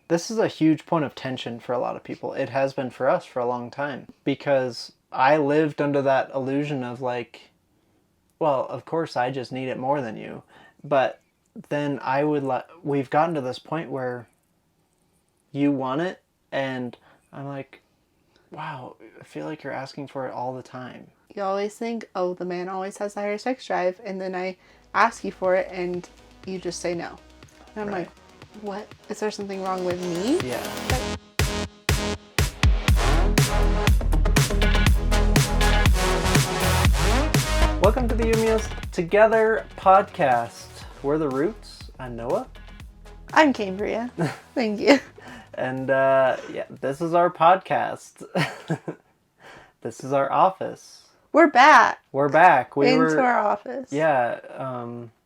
this is a huge point of tension for a lot of people. It has been for us for a long time. Because I lived under that illusion of like, well, of course I just need it more than you. But then we've gotten to this point where you want it, and I'm like, wow, I feel like you're asking for it all the time. You always think, oh, the man always has the higher sex drive, and then I ask you for it, and you just say no. And I'm like, what? Is there something wrong with me? Yeah. Welcome to the Yumi Together podcast. We're the Roots. I'm Noah. I'm Cambria. Thank you. And this is our podcast. This is our office. We're back. We're back. Into our office. Yeah.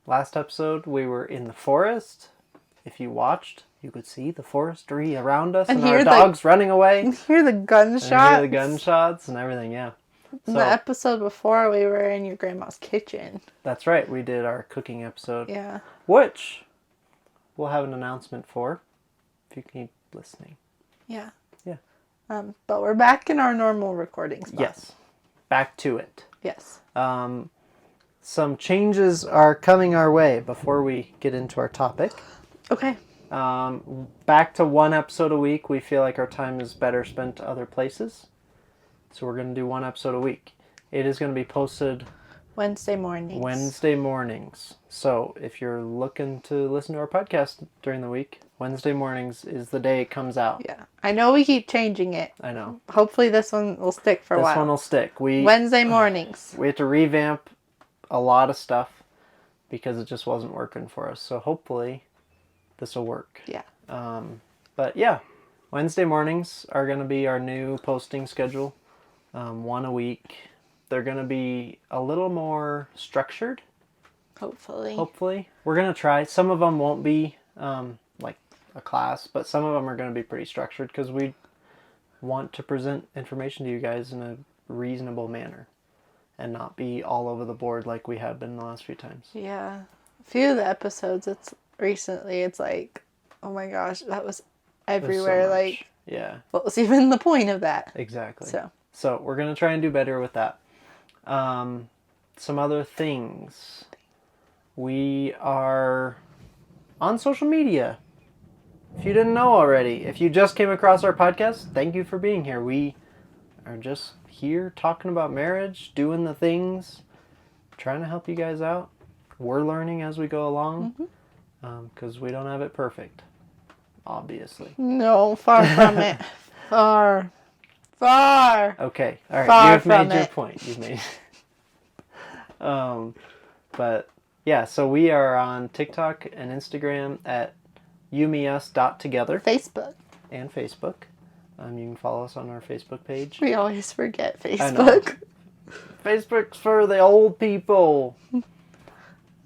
Last episode we were in the forest. If you watched, you could see the forestry around us and our dogs running away. And hear the gunshots. And hear the gunshots and everything, yeah. In the episode before, we were in your grandma's kitchen. That's right. We did our cooking episode. Yeah. Which we'll have an announcement for if you keep listening. Yeah. Yeah. But we're back in our normal recording spot. Yes. Back to it. Yes. Some changes are coming our way before we get into our topic. Okay. Back to one episode a week. We feel like our time is better spent other places. So we're going to do one episode a week. It is going to be posted Wednesday mornings. So if you're looking to listen to our podcast during the week, Wednesday mornings is the day it comes out. Yeah. I know we keep changing it. I know. Hopefully this one will stick for a while. This one will stick. Wednesday mornings. We had to revamp a lot of stuff because it just wasn't working for us. So hopefully this will work. Yeah. But yeah, Wednesday mornings are going to be our new posting schedule. One a week. They're going to be a little more structured. Hopefully. We're going to try. Some of them won't be like a class, but some of them are going to be pretty structured because we want to present information to you guys in a reasonable manner and not be all over the board like we have been the last few times. Yeah. A few of the episodes it's like, oh my gosh, that was everywhere. Like, yeah. What was even the point of that? Exactly. So we're going to try and do better with that. Some other things. We are on social media. If you didn't know already, if you just came across our podcast, thank you for being here. We are just here talking about marriage, doing the things, trying to help you guys out. We're learning as we go along because we don't have it perfect, obviously. No, far from it. Far. Okay, all right. You've made your point. But yeah, so we are on TikTok and Instagram at yumius.together. Facebook. And Facebook. You can follow us on our Facebook page. We always forget Facebook. Facebook's for the old people.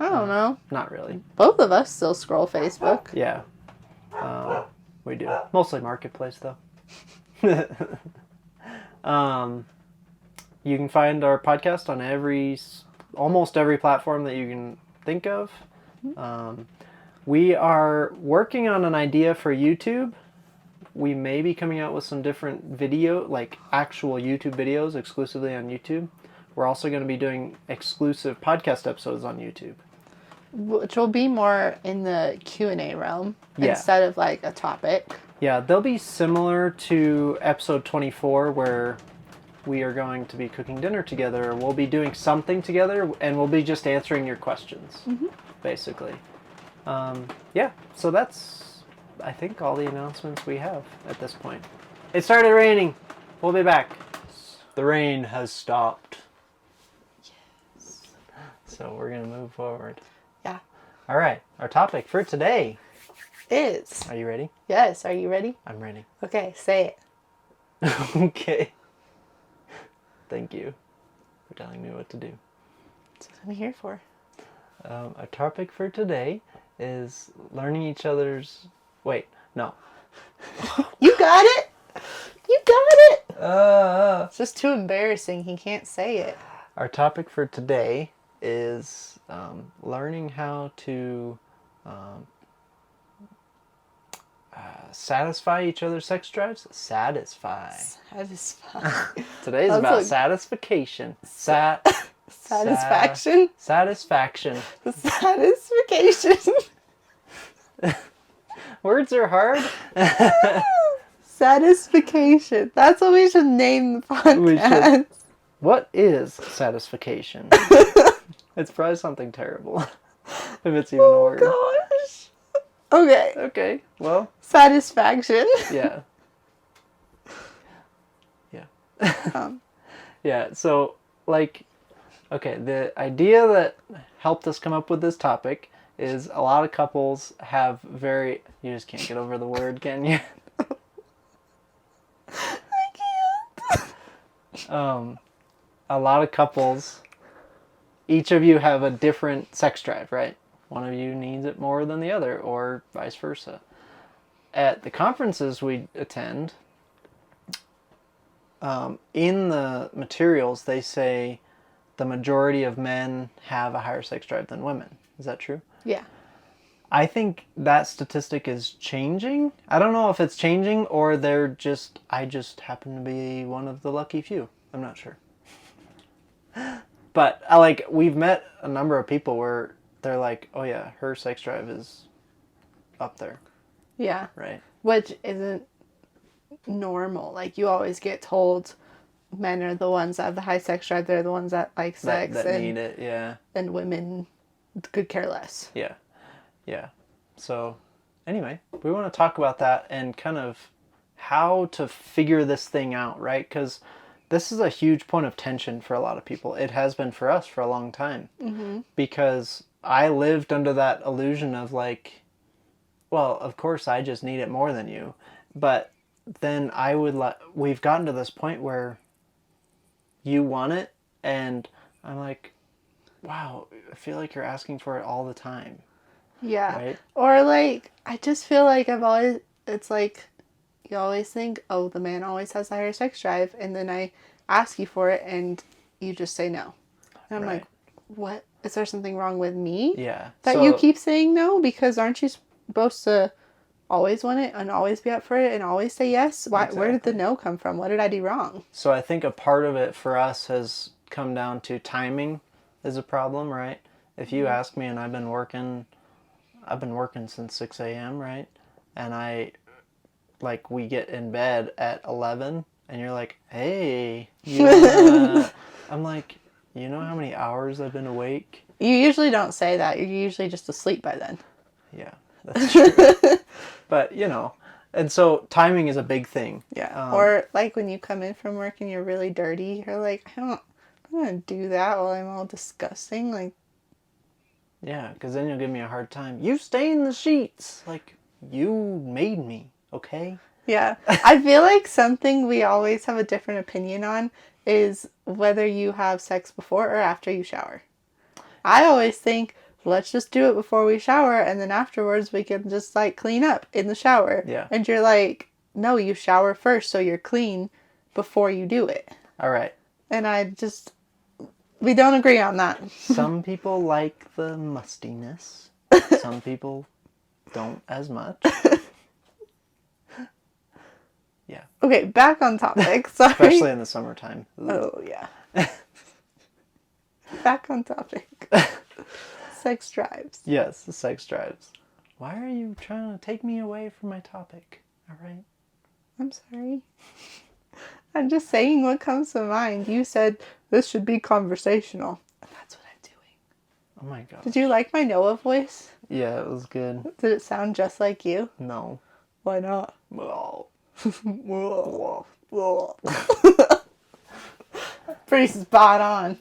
I don't know. Not really. Both of us still scroll Facebook. Yeah. We do. Mostly Marketplace, though. You can find our podcast on almost every platform that you can think of. We are working on an idea for YouTube. We may be coming out with some different video, like actual YouTube videos exclusively on YouTube. We're also going to be doing exclusive podcast episodes on YouTube. Which will be more in the Q&A realm instead of like a topic. Yeah, they'll be similar to episode 24 where we are going to be cooking dinner together. We'll be doing something together and we'll be just answering your questions, basically. So that's, I think, all the announcements we have at this point. It started raining. We'll be back. The rain has stopped. Yes. So we're going to move forward. Yeah. All right. Our topic for today is... Are you ready? Yes. Are you ready? I'm ready. Okay. Say it. Okay. Thank you for telling me what to do. That's what I'm here for. Our topic for today is learning each other's... Wait, no. You got it! You got it! It's just too embarrassing. He can't say it. Our topic for today is learning how to... satisfy each other's sex drives? Satisfy. Today's That's about satisfaction. Satisfaction? Satisfaction. Satisfaction. Words are hard. Satisfaction. That's what we should name the podcast. What is satisfaction? It's probably something terrible. If it's even a word. Oh gosh. Okay. Okay. Well. Satisfaction. Yeah. Yeah. Yeah. So, like, okay, the idea that helped us come up with this topic is a lot of couples have very... You just can't get over the word, can you? I can't. A lot of couples, each of you have a different sex drive, right? One of you needs it more than the other, or vice versa. At the conferences we attend, in the materials, they say the majority of men have a higher sex drive than women. Is that true? Yeah. I think that statistic is changing. I don't know if it's changing or I just happen to be one of the lucky few. I'm not sure. But we've met a number of people where they're like, oh yeah, her sex drive is up there. Yeah. Right. Which isn't normal. Like, you always get told men are the ones that have the high sex drive. They're the ones that like sex. That need it, yeah. And women could care less. Yeah. Yeah. So, anyway, we want to talk about that and kind of how to figure this thing out, right? Because this is a huge point of tension for a lot of people. It has been for us for a long time. Mm-hmm. Because I lived under that illusion of like, well, of course I just need it more than you. But then we've gotten to this point where you want it and I'm like, wow, I feel like you're asking for it all the time. Yeah. Right? Or like, I just feel like it's like, you always think, oh, the man always has the higher sex drive. And then I ask you for it and you just say no. And I'm like, what? Is there something wrong with me? Yeah. That you keep saying no? Because aren't you supposed to always want it and always be up for it and always say yes? Why? Exactly. Where did the no come from? What did I do wrong? So I think a part of it for us has come down to timing is a problem, right? If you ask me and I've been working since 6 a.m., right? And we get in bed at 11 and you're like, hey, I'm like, you know how many hours I've been awake? You usually don't say that. You're usually just asleep by then. Yeah, that's true. But, and so timing is a big thing. Yeah. Or like when you come in from work and you're really dirty, you're like, I'm going to do that while I'm all disgusting. Like, yeah, because then you'll give me a hard time. You stain the sheets. Like, you made me, okay? Yeah. I feel like something we always have a different opinion on is whether you have sex before or after you shower. I always think, let's just do it before we shower, and then afterwards we can just, clean up in the shower. Yeah. And you're like, no, you shower first so you're clean before you do it. All right. And we don't agree on that. Some people like the mustiness. Some people don't as much. Yeah. Okay, back on topic. Sorry. Especially in the summertime. Oh, yeah. Back on topic. Sex drives. Yes, the sex drives. Why are you trying to take me away from my topic? All right. I'm sorry. I'm just saying what comes to mind. You said this should be conversational. And that's what I'm doing. Oh my god. Did you like my Noah voice? Yeah, it was good. Did it sound just like you? No. Why not? Well. Pretty spot on.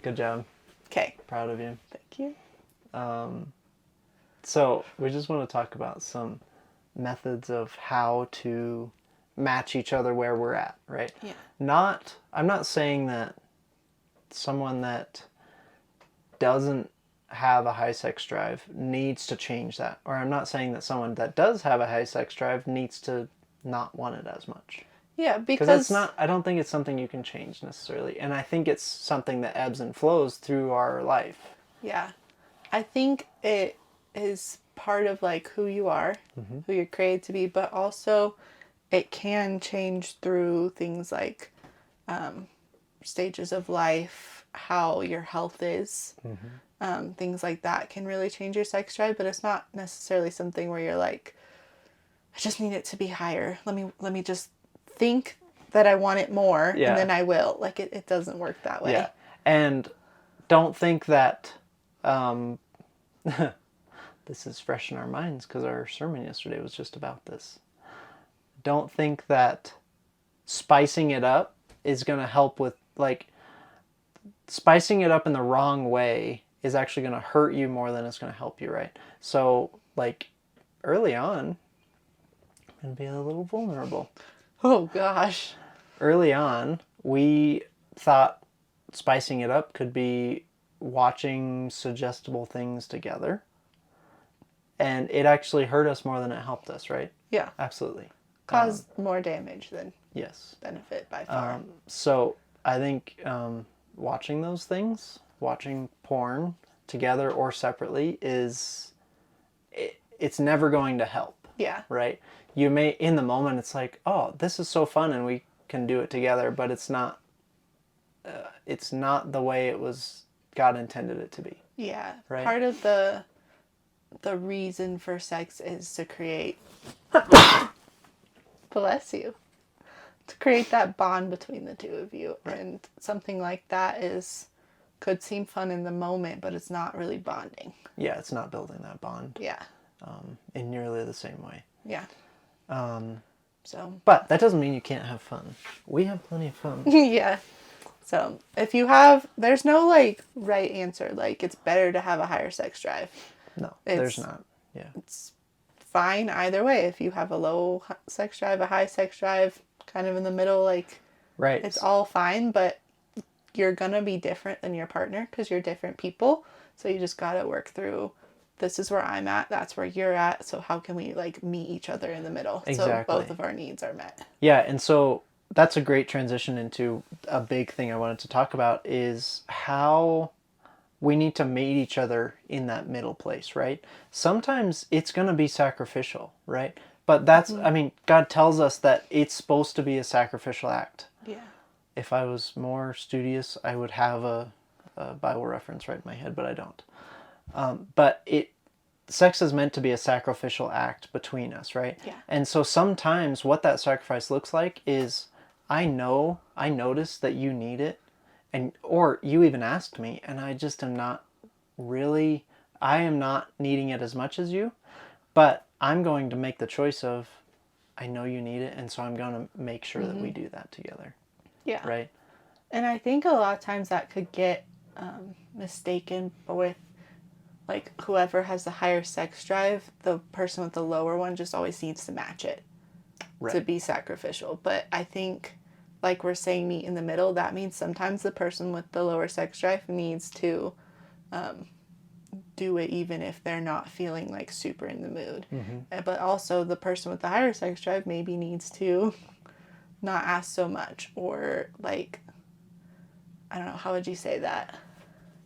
Good job. Okay. Proud of you. Thank you. So we just want to talk about some methods of how to match each other where we're at, right? Yeah. I'm not saying that someone that doesn't have a high sex drive needs to change that. Or I'm not saying that someone that does have a high sex drive needs to not want it as much. Yeah, because I don't think it's something you can change necessarily. And I think it's something that ebbs and flows through our life. Yeah. I think it is part of like who you are, who you're created to be, but also it can change through things like stages of life, how your health is. Things like that can really change your sex drive, but it's not necessarily something where you're like, I just need it to be higher. Let me just think that I want it more, and then I will. Like, it doesn't work that way. Yeah. And don't think that this is fresh in our minds because our sermon yesterday was just about this. Don't think that spicing it up is going to help with, like, spicing it up in the wrong way is actually going to hurt you more than it's going to help you, right? So, like, early on, I'm going to be a little vulnerable. Oh, gosh. Early on, we thought spicing it up could be watching suggestible things together. And it actually hurt us more than it helped us, right? Yeah. Absolutely. Caused more damage than benefit by far. So I think watching those things, watching porn together or separately it's never going to help. Yeah. Right? You may, in the moment, it's like, oh, this is so fun and we can do it together, but it's not the way it was God intended it to be. Yeah. Right? Part of the reason for sex is to create bless you, to create that bond between the two of you. Right. And something like that could seem fun in the moment, but it's not really bonding. Yeah, it's not building that bond. Yeah. In nearly the same way. Yeah. But that doesn't mean you can't have fun. We have plenty of fun. Yeah. So if there's no like right answer. Like, it's better to have a higher sex drive. No, there's not. Yeah. It's fine either way. If you have a low sex drive, a high sex drive, kind of in the middle, like, right. It's all fine, but you're going to be different than your partner because you're different people. So you just got to work through, this is where I'm at, that's where you're at. So how can we like meet each other in the middle? Exactly. So both of our needs are met. Yeah. And so that's a great transition into a big thing I wanted to talk about is how we need to meet each other in that middle place, right? Sometimes it's going to be sacrificial, right? But that's, I mean, God tells us that it's supposed to be a sacrificial act. Yeah. If I was more studious, I would have a Bible reference right in my head, but I don't. But sex is meant to be a sacrificial act between us, right? Yeah. And so sometimes what that sacrifice looks like is, I notice that you need it, or you even asked me, and I just am not needing it as much as you, but I'm going to make the choice of, I know you need it, and so I'm going to make sure that we do that together. Yeah. Right? And I think a lot of times that could get mistaken with, like, whoever has the higher sex drive, the person with the lower one just always needs to match it to be sacrificial. But I think, like we're saying, meet in the middle, that means sometimes the person with the lower sex drive needs to do it even if they're not feeling like super in the mood. But also the person with the higher sex drive maybe needs to not ask so much, or like, I don't know, how would you say that?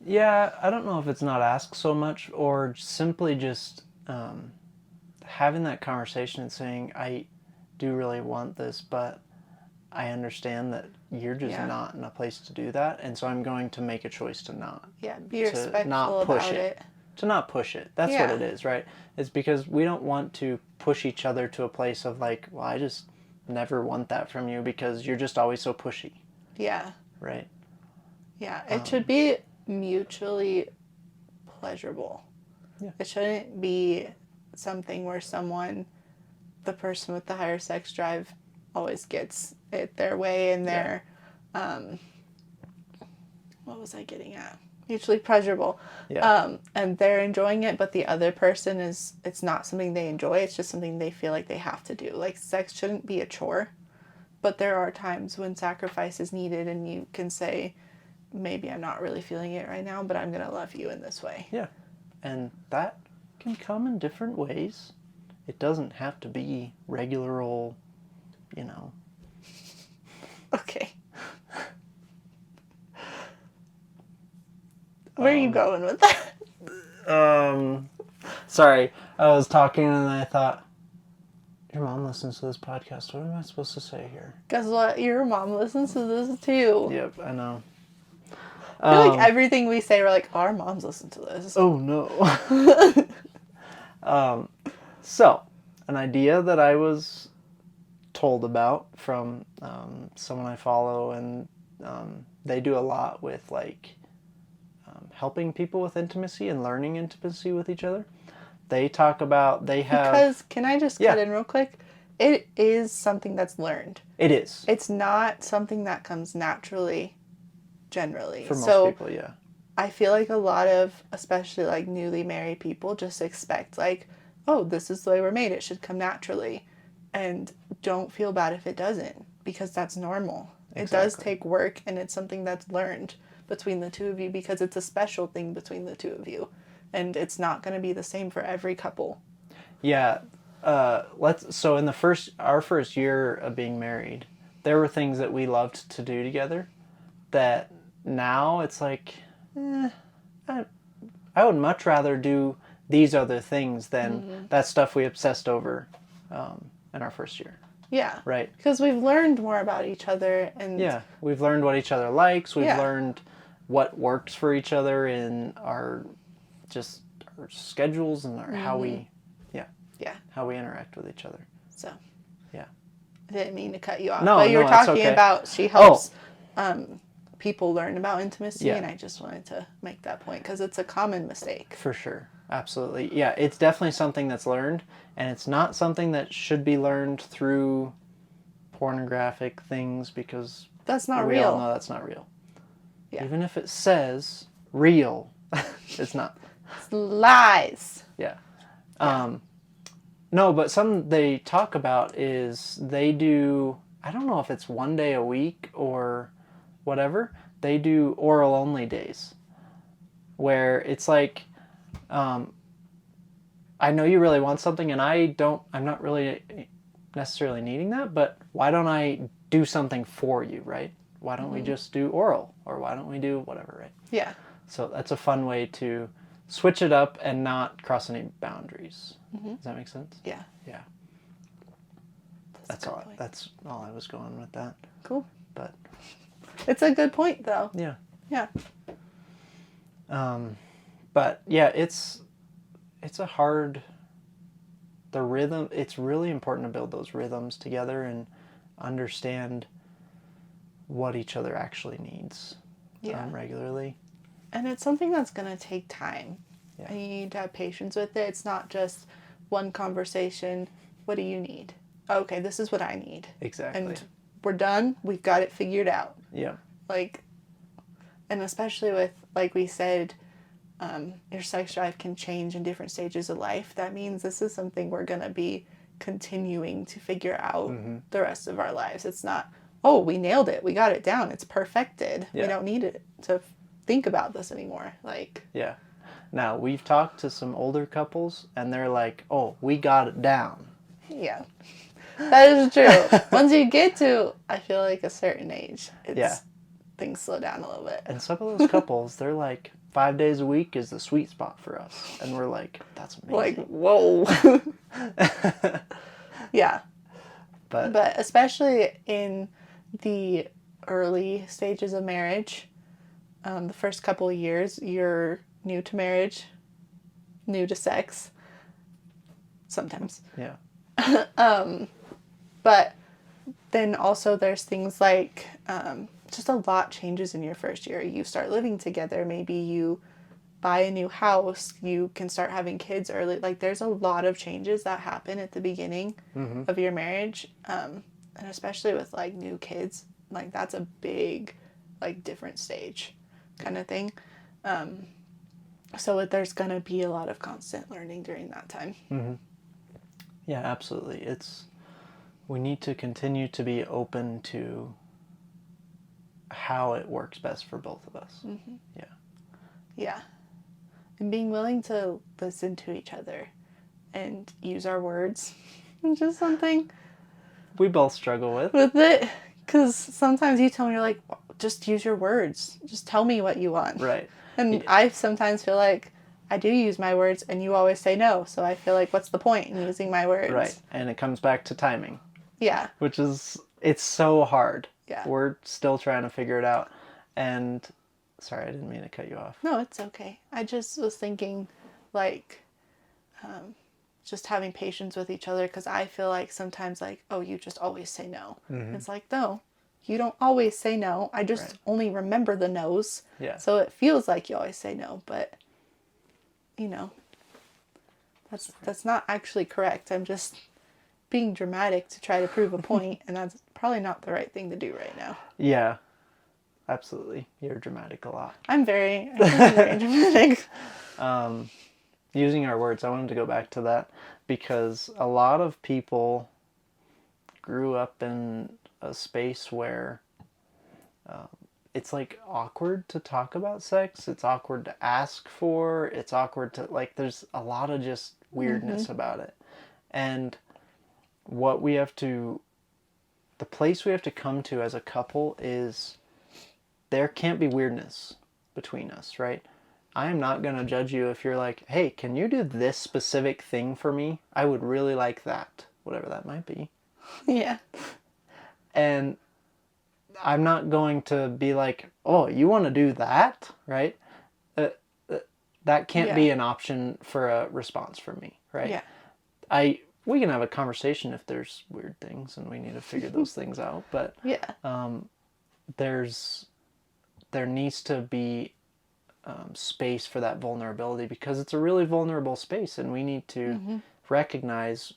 Yeah, I don't know if it's not ask so much, or simply just having that conversation and saying, I do really want this, but I understand that you're just not in a place to do that, and so I'm going to make a choice to not. Yeah, be respectful about it. To not push it. That's what it is, right? It's because we don't want to push each other to a place of like, well, I just never want that from you because you're just always so pushy. Yeah. Right? Yeah, it should be mutually pleasurable. Yeah. It shouldn't be something where the person with the higher sex drive always gets it their way and their, what was I getting at? Mutually pleasurable. Yeah. And they're enjoying it, but the other person it's not something they enjoy, it's just something they feel like they have to do. Like, sex shouldn't be a chore, but there are times when sacrifice is needed and you can say, maybe I'm not really feeling it right now, but I'm going to love you in this way. Yeah. And that can come in different ways. It doesn't have to be regular old, Okay. Where are you going with that? Sorry, I was talking and I thought, your mom listens to this podcast. What am I supposed to say here? Guess what? Your mom listens to this too. Yep, I know. I feel like everything we say, we're like, oh, our moms listen to this. Oh, no. So, an idea that I was told about from someone I follow, and they do a lot with, like, helping people with intimacy and learning intimacy with each other. They talk about, Because, can I just cut in real quick? It is something that's learned. It is. It's not something that comes naturally, generally. For most people, yeah. I feel like a lot of, especially like newly married people, just expect like, oh, this is the way we're made. It should come naturally. And don't feel bad if it doesn't, because that's normal. Exactly. It does take work, and it's something that's learned between the two of you because it's a special thing between the two of you. And it's not going to be the same for every couple. Yeah. So in our first year of being married, there were things that we loved to do together that now it's like, I would much rather do these other things than that stuff we obsessed over in our first year. Yeah. Right. Because we've learned more about each other. And yeah. We've learned what each other likes. We've learned what works for each other in our schedules and how we how we interact with each other. So yeah, I didn't mean to cut you off. No, but you were talking about she helps people learn about intimacy, and I just wanted to make that point because it's a common mistake. For sure. Absolutely. Yeah, it's definitely something that's learned, and it's not something that should be learned through pornographic things, because that's not we real. all know that's not real. Yeah. Even if it says real, it's not. It's lies. Yeah. No, but something they talk about is they do, I don't know if it's one day a week or whatever, they do oral only days where it's like, I know you really want something and I'm not really necessarily needing that, but why don't I do something for you, right? Why don't we just do oral, or why don't we do whatever, right? Yeah. So that's a fun way to switch it up and not cross any boundaries. Does that make sense? Yeah. Yeah. That's all I was going with that. Cool. But it's a good point though. Yeah. Yeah. But yeah, it's a hard, the rhythm, it's really important to build those rhythms together and understand what each other actually needs regularly. And it's something that's going to take time. Yeah. And you need to have patience with it. It's not just one conversation. What do you need? Okay, this is what I need. Exactly. And we're done. We've got it figured out. Yeah. Like, and especially with, like we said, your sex drive can change in different stages of life. That means this is something we're going to be continuing to figure out the rest of our lives. It's not, oh, we nailed it. We got it down. It's perfected. Yeah. We don't need it to think about this anymore. Like, yeah. Now, we've talked to some older couples, and they're like, oh, we got it down. Yeah. That is true. Once you get to, I feel like, a certain age, things slow down a little bit. And some of those couples, they're like, 5 days a week is the sweet spot for us. And we're like, that's amazing. Like, whoa. Yeah. But especially in the early stages of marriage, the first couple of years, you're new to marriage, new to sex. Sometimes. Yeah. But then also there's things like just a lot changes in your first year. You start living together. Maybe you buy a new house. You can start having kids early. Like, there's a lot of changes that happen at the beginning of your marriage. And especially with, like, new kids. Like, that's a big, like, different stage kind of thing. So there's going to be a lot of constant learning during that time. Mm-hmm. Yeah, absolutely. We need to continue to be open to how it works best for both of us. Mm-hmm. Yeah. Yeah. And being willing to listen to each other and use our words, which is something we both struggle with it. Because sometimes you tell me, you're like, just use your words. Just tell me what you want. Right. And I sometimes feel like I do use my words and you always say no. So I feel like, what's the point in using my words? Right. And it comes back to timing. Yeah. Which is, it's so hard. Yeah. We're still trying to figure it out. And sorry, I didn't mean to cut you off. No, it's okay. I just was thinking, like, just having patience with each other, because I feel like sometimes, like, oh, you just always say no. Mm-hmm. It's like, no, you don't always say no. I just Right. only remember the no's. Yeah. So it feels like you always say no, but, you know, that's not actually correct. I'm just being dramatic to try to prove a point, and that's probably not the right thing to do right now. Yeah. Absolutely. You're dramatic a lot. I'm very dramatic. Using our words, I wanted to go back to that because a lot of people grew up in a space where it's like awkward to talk about sex. It's awkward to ask for. It's awkward to, like, there's a lot of just weirdness about it. And what we have to, the place we have to come to as a couple is there can't be weirdness between us, right? I am not going to judge you if you're like, hey, can you do this specific thing for me? I would really like that, whatever that might be. Yeah. And I'm not going to be like, oh, you want to do that, right? That can't be an option for a response from me, right? Yeah. We can have a conversation if there's weird things and we need to figure those things out, but there needs to be space for that vulnerability because it's a really vulnerable space, and we need to recognize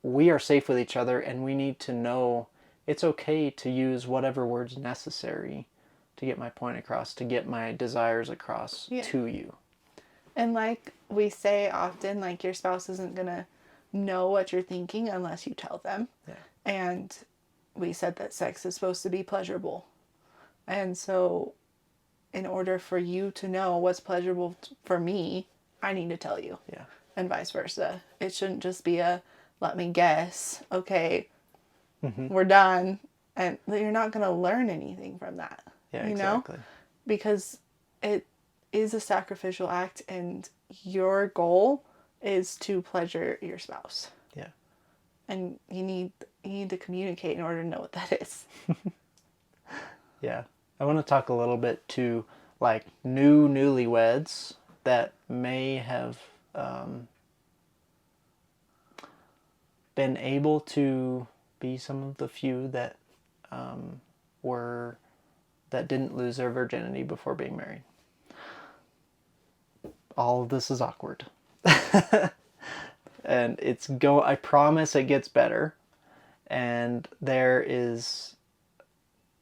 we are safe with each other, and we need to know it's okay to use whatever words necessary to get my point across, to get my desires across to you. And like we say often, like, your spouse isn't going to know what you're thinking unless you tell them. Yeah. And we said that sex is supposed to be pleasurable. And so in order for you to know what's pleasurable for me, I need to tell you. Yeah. And vice versa. It shouldn't just be a, let me guess, okay, we're done. And you're not going to learn anything from that. Yeah, you exactly. know? Because it is a sacrificial act, and your goal is to pleasure your spouse. Yeah. And you need to communicate in order to know what that is. Yeah. I want to talk a little bit to, like, newlyweds that may have been able to be some of the few that that didn't lose their virginity before being married. All of this is awkward. And I promise it gets better. And there is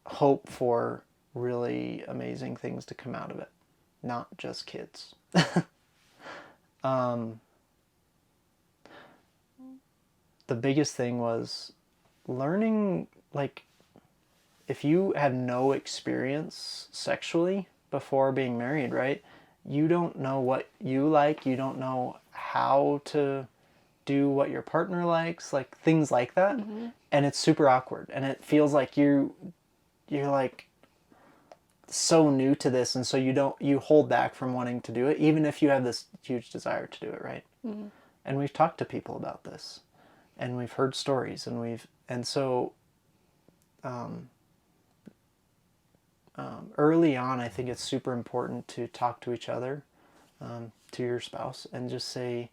hope for really amazing things to come out of it. Not just kids. The biggest thing was learning, like, if you had no experience sexually before being married, right? You don't know what you like. You don't know how to do what your partner likes, like things like that. And it's super awkward. And it feels like you're like so new to this. And so you hold back from wanting to do it, even if you have this huge desire to do it, right? And we've talked to people about this, and we've heard stories, and so early on, I think it's super important to talk to each other, to your spouse, and just say,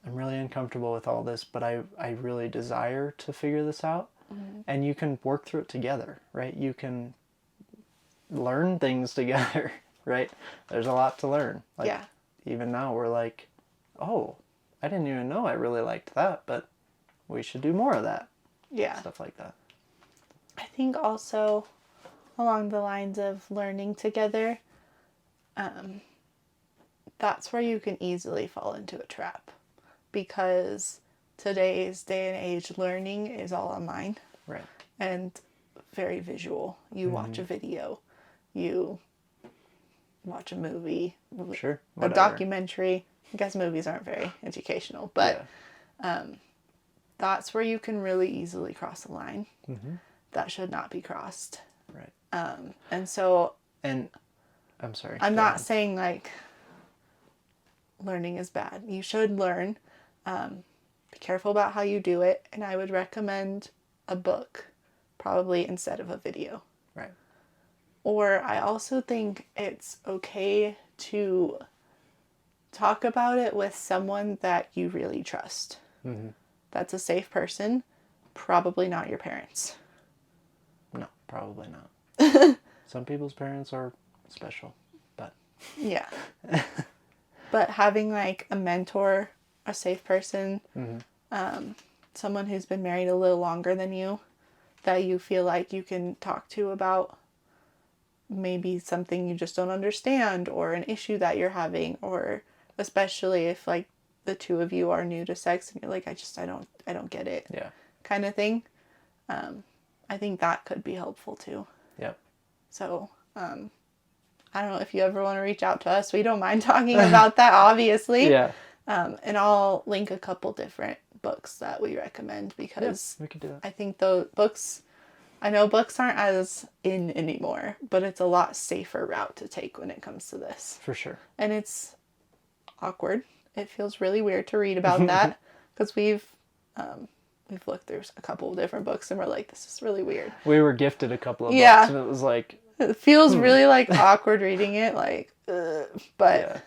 I'm really uncomfortable with all this, but I really desire to figure this out. And you can work through it together, right? You can learn things together, right? There's a lot to learn. Like, even now we're like, oh, I didn't even know I really liked that, but we should do more of that. Yeah. Stuff like that. I think also along the lines of learning together, that's where you can easily fall into a trap, because today's day and age, learning is all online. Right. And very visual. You watch a video, you watch a movie, Sure. a Whatever. documentary. I guess movies aren't very educational, but that's where you can really easily cross the line. That should not be crossed. Right. And so, And I'm sorry. I'm not saying like learning is bad. You should learn. Be careful about how you do it. And I would recommend a book, probably instead of a video. Right. Or I also think it's okay to talk about it with someone that you really trust. Mm-hmm. That's a safe person. Probably not your parents. No, probably not. Some people's parents are special, but... Yeah. But having like a mentor, a safe person, someone who's been married a little longer than you, that you feel like you can talk to about maybe something you just don't understand, or an issue that you're having, or especially if like the two of you are new to sex and you're like, I don't get it. Yeah. Kind of thing. I think that could be helpful too. Yep. So, I don't know if you ever want to reach out to us. We don't mind talking about that, obviously. Yeah. And I'll link a couple different books that we recommend because we could do that. I think those books, I know books aren't as in anymore, but it's a lot safer route to take when it comes to this. For sure. And it's awkward. It feels really weird to read about that because we've looked through a couple of different books and we're like, this is really weird. We were gifted a couple of books and it was like... It feels really like awkward reading it, like, but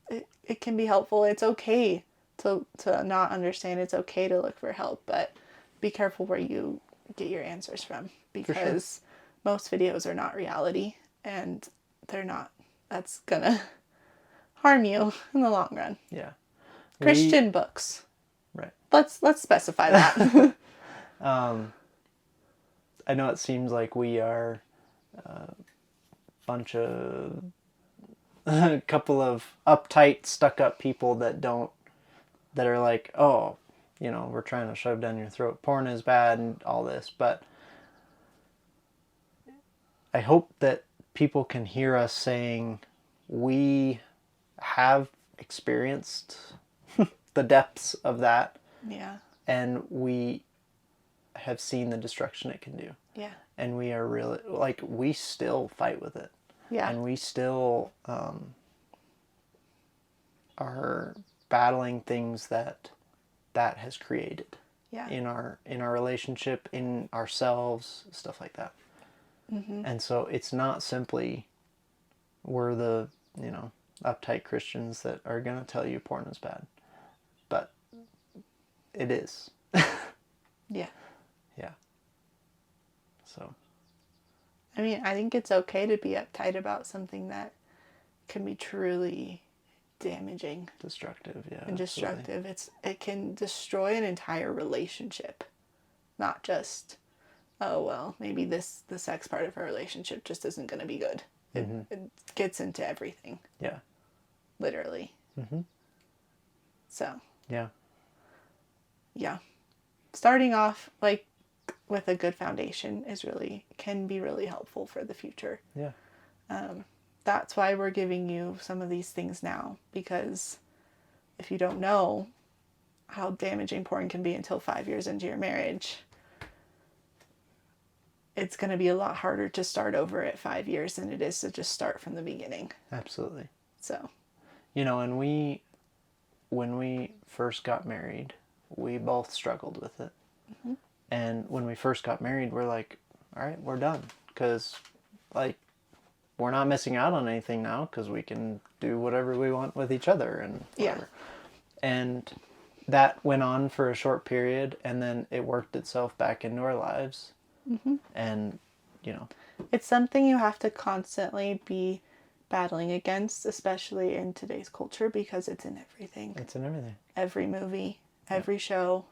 it can be helpful. It's okay to not understand. It's okay to look for help, but be careful where you get your answers from because most videos are not reality and that's gonna harm you in the long run. Yeah. Christian books. Right. Let's specify that. I know it seems like we are a couple of uptight, stuck-up people that are like, oh, we're trying to shove down your throat. Porn is bad and all this, but I hope that people can hear us saying we have experienced the depths of that. Yeah. And we have seen the destruction it can do. Yeah. And we are really, like, we still fight with it. Yeah. And we still are battling things that has created. Yeah. In our relationship, in ourselves, stuff like that. Mm-hmm. And so it's not simply we're the, uptight Christians that are going to tell you porn is bad. But it is. Yeah. Yeah. So. I mean, I think it's okay to be uptight about something that can be truly damaging. Destructive, yeah. And destructive. It can destroy an entire relationship. Not just, oh, well, maybe the sex part of a relationship just isn't going to be good. It gets into everything. Yeah. Literally. Mm-hmm. So. Yeah. Yeah. Starting off, like, with a good foundation can be really helpful for the future. Yeah. That's why we're giving you some of these things now, because if you don't know how damaging porn can be until 5 years into your marriage, it's going to be a lot harder to start over at 5 years than it is to just start from the beginning. Absolutely. So. And when we first got married, we both struggled with it. Mm-hmm. And when we first got married, we're like, all right, we're done. Because, like, we're not missing out on anything now because we can do whatever we want with each other and whatever. Yeah. And that went on for a short period, and then it worked itself back into our lives. Mm-hmm. And, It's something you have to constantly be battling against, especially in today's culture, because it's in everything. It's in everything. Every movie, every show,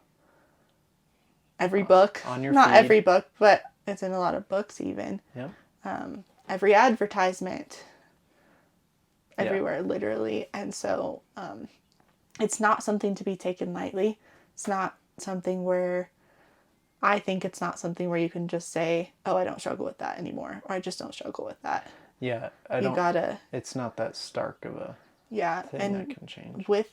every book. On your Not feed. every book, but it's in a lot of books even. Yep. Every advertisement. Everywhere, literally. And so it's not something to be taken lightly. It's not something where... I think it's not something where you can just say, oh, I don't struggle with that anymore. Or I just don't struggle with that. Yeah. It's not that stark of a thing that can change. With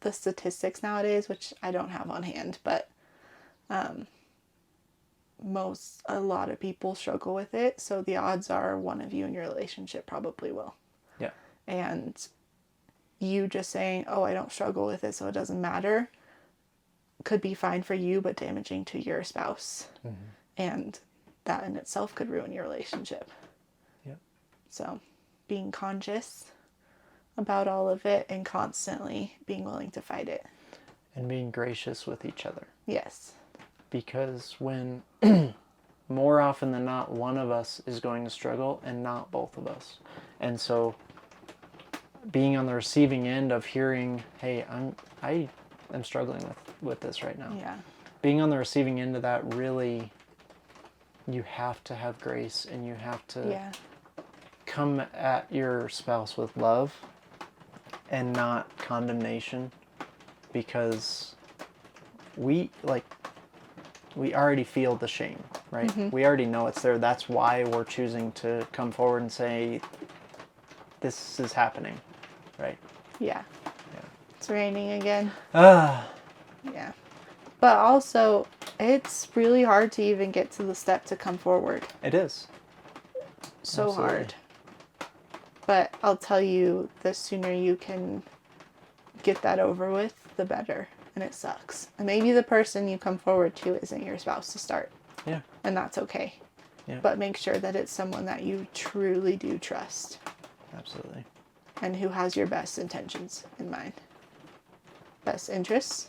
the statistics nowadays, which I don't have on hand, but a lot of people struggle with it. So the odds are one of you in your relationship probably will. Yeah. And you just saying, oh, I don't struggle with it, so it doesn't matter, could be fine for you, but damaging to your spouse. And that in itself could ruin your relationship. Yep. So being conscious about all of it and constantly being willing to fight it. And being gracious with each other. Yes. Because when more often than not, one of us is going to struggle and not both of us. And so being on the receiving end of hearing, hey, I am struggling with this right now. Yeah. Being on the receiving end of that, really, you have to have grace and you have to come at your spouse with love and not condemnation, because we already feel the shame, right? Mm-hmm. We already know it's there. That's why we're choosing to come forward and say, this is happening, right? Yeah. It's raining again. Ah. Yeah. But also, it's really hard to even get to the step to come forward. It is. So Absolutely. hard. But I'll tell you, the sooner you can get that over with, the better. And it sucks. And maybe the person you come forward to isn't your spouse to start. Yeah. And that's okay. Yeah. But make sure that it's someone that you truly do trust. Absolutely. And who has your best intentions in mind. Best interests?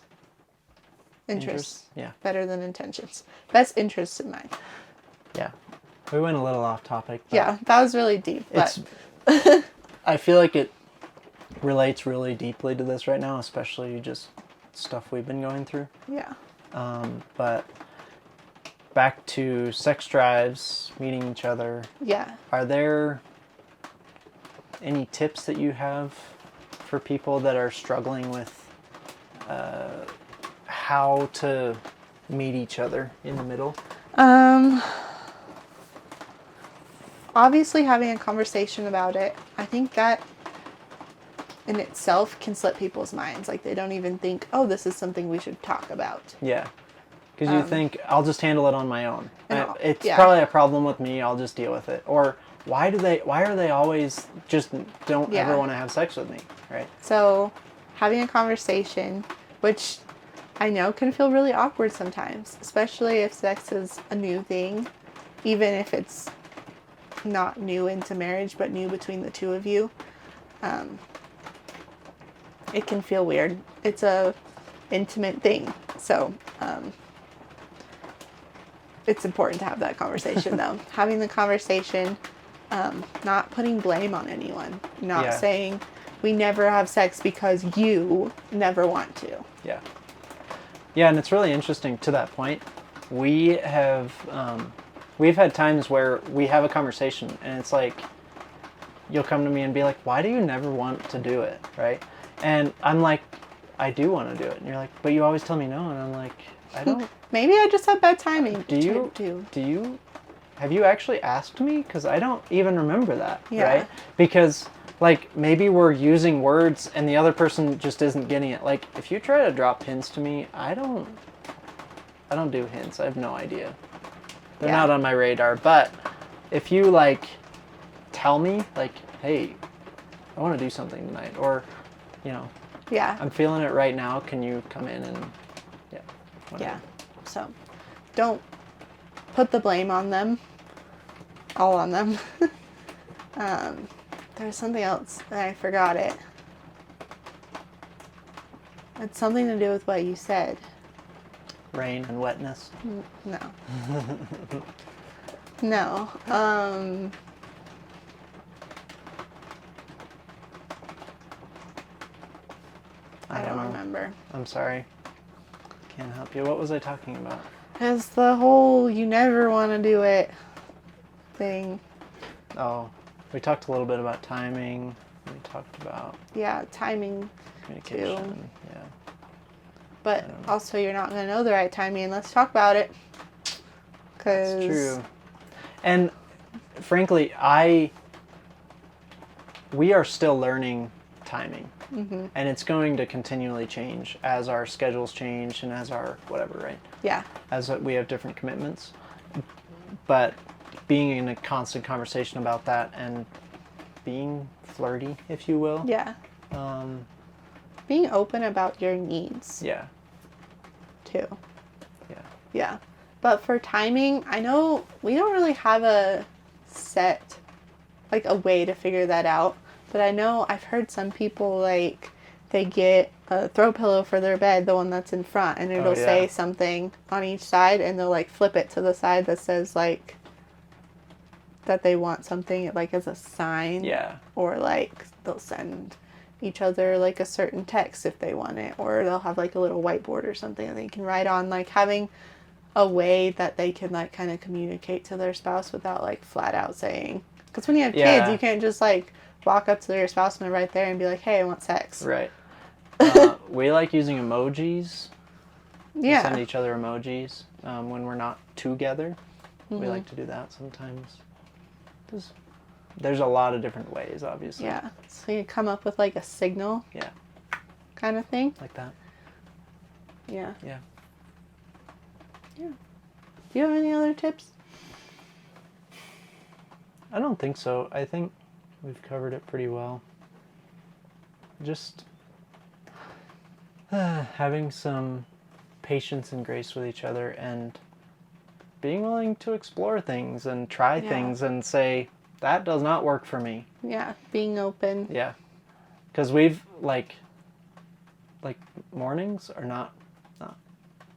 Interests. Yeah. Better than intentions. Best interests in mind. Yeah. We went a little off topic. But Yeah, that was really deep. But I feel like it relates really deeply to this right now, especially just stuff we've been going through. yeah. But back to sex drives, meeting each other. Yeah. Are there any tips that you have for people that are struggling with how to meet each other in the middle? Obviously having a conversation about it, I think that in itself can slip people's minds. Like they don't even think, oh, this is something we should talk about. Yeah. Because you think, I'll just handle it on my own. It's yeah. probably a problem with me, I'll just deal with it. Or why are they always just don't ever want to have sex with me, right? So having a conversation, which I know can feel really awkward sometimes, especially if sex is a new thing, even if it's not new into marriage, but new between the two of you. It can feel weird. It's a intimate thing. So, it's important to have that conversation though. Having the conversation, not putting blame on anyone, not saying we never have sex because you never want to. Yeah. Yeah, and it's really interesting to that point. We've had times where we have a conversation and it's like, you'll come to me and be like, why do you never want to do it, right? And I'm like, I do want to do it. And you're like, but you always tell me no. And I'm like, I don't. Maybe I just have bad timing. Have you actually asked me? Because I don't even remember that, Yeah. right? Because like maybe we're using words and the other person just isn't getting it. Like if you try to drop hints to me, I don't do hints. I have no idea. They're not on my radar. But if you like tell me like, hey, I want to do something tonight, or I'm feeling it right now, can you come in and whatever. So don't put the blame on them, all on them. There's something else and I forgot it. It's something to do with what you said. Rain and wetness. No. No. I don't remember. I'm sorry. Can't help you. What was I talking about? It's the whole you never want to do it thing. Oh, we talked a little bit about timing. We talked about timing communication. too. Yeah. But also you're not going to know the right timing. Let's talk about it. That's true. And frankly, we are still learning timing. Mm-hmm. And it's going to continually change as our schedules change and as our whatever, right? Yeah. As we have different commitments. But being in a constant conversation about that and being flirty, if you will. Yeah. Being open about your needs. Yeah. Too. Yeah. Yeah. But for timing, I know we don't really have a set, like a way to figure that out. But I know I've heard some people, like, they get a throw pillow for their bed, the one that's in front, and it'll say something on each side, and they'll, like, flip it to the side that says, like, that they want something, like, as a sign. Yeah. Or, like, they'll send each other, like, a certain text if they want it. Or they'll have, like, a little whiteboard or something that they can write on. Like, having a way that they can, like, kind of communicate to their spouse without, like, flat out saying. Because when you have kids, you can't just, like, walk up to your spouse when they're right there and be like, hey, I want sex. Right. We like using emojis. Yeah. We send each other emojis when we're not together. We like to do that sometimes. There's a lot of different ways, obviously. Yeah. So you come up with, like, a signal. Yeah. Kind of thing. Like that. Yeah. Yeah. Yeah. Do you have any other tips? I don't think so. I think we've covered it pretty well. Just having some patience and grace with each other and being willing to explore things and try things and say, that does not work for me. Yeah. Being open. Yeah. Because we've, like mornings are not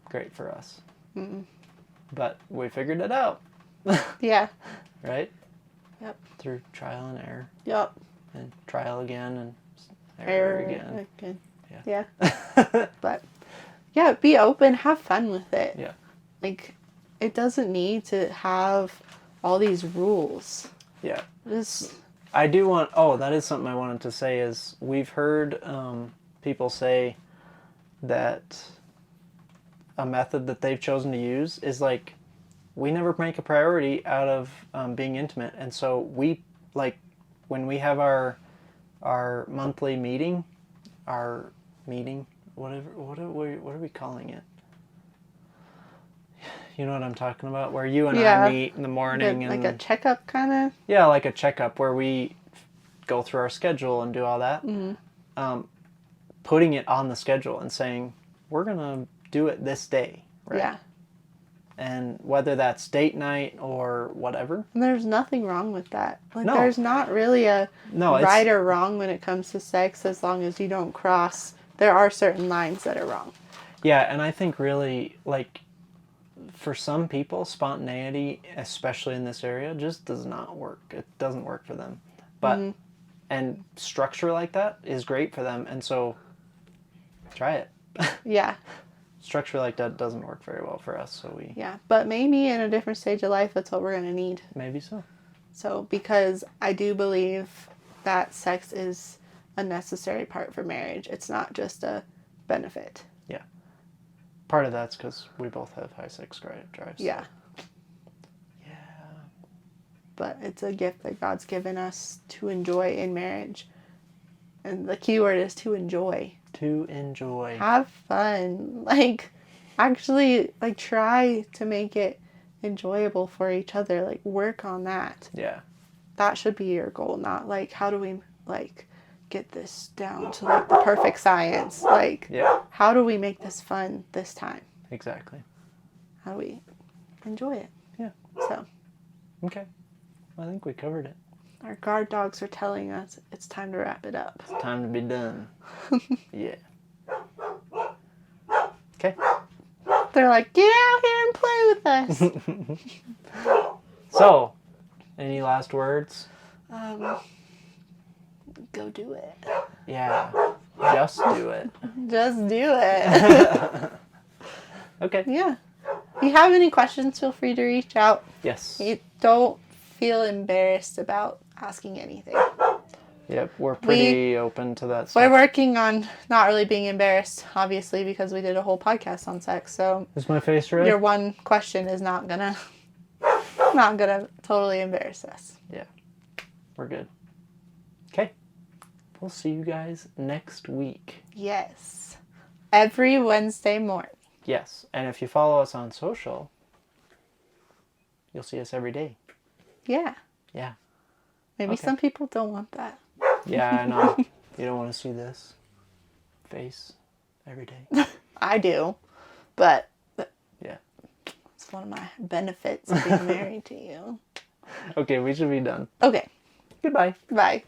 great for us. Mm-mm. But we figured it out. Yeah. Right? Yep. Through trial and error. Yep. And trial again and error again. Yeah. But, yeah, be open. Have fun with it. Yeah. Like, it doesn't need to have all these rules. Yeah. Just... I do want... that is something I wanted to say is we've heard people say that a method that they've chosen to use is, like, we never make a priority out of being intimate. And so we, like, when we have our monthly meeting, what are we calling it? You know what I'm talking about? Where you and I meet in the morning. Like a checkup kind of? Yeah, like a checkup where we go through our schedule and do all that. Mm-hmm. Putting it on the schedule and saying, we're going to do it this day. Right? Yeah. And whether that's date night or whatever. And there's nothing wrong with that. Like, there's not really a right or wrong when it comes to sex as long as you don't cross. There are certain lines that are wrong. Yeah, and I think really, like, for some people, spontaneity, especially in this area, just does not work. It doesn't work for them. But, and structure like that is great for them. And so, try it. Yeah. Structure like that doesn't work very well for us, so we... Yeah, but maybe in a different stage of life, that's what we're going to need. Maybe so. So, because I do believe that sex is a necessary part for marriage. It's not just a benefit. Yeah. Part of that's because we both have high sex drives. Yeah. Yeah. But it's a gift that God's given us to enjoy in marriage. And the key word is to enjoy. To enjoy. Have fun. Like, actually, like, try to make it enjoyable for each other. Like, work on that. Yeah. That should be your goal, not, like, how do we, like, get this down to, like, the perfect science? Like, how do we make this fun this time? Exactly. How do we enjoy it? Yeah. So. Okay. I think we covered it. Our guard dogs are telling us it's time to wrap it up. It's time to be done. Yeah. Okay. They're like, get out here and play with us. So, any last words? Go do it. Yeah. Just do it. Just do it. Okay. Yeah. If you have any questions, feel free to reach out. Yes. You don't feel embarrassed about asking anything. Yep, we're pretty open to that stuff. We're working on not really being embarrassed, obviously, because we did a whole podcast on sex. So is my face red? Your one question is not gonna totally embarrass us. Yeah, we're good. Okay, we'll see you guys next week. Yes, every Wednesday morning. Yes, and if you follow us on social, you'll see us every day. Yeah. Yeah. Maybe some people don't want that. Yeah, I know. You don't want to see this face every day. I do, but Yeah. it's one of my benefits of being married to you. Okay, we should be done. Okay, Goodbye. bye.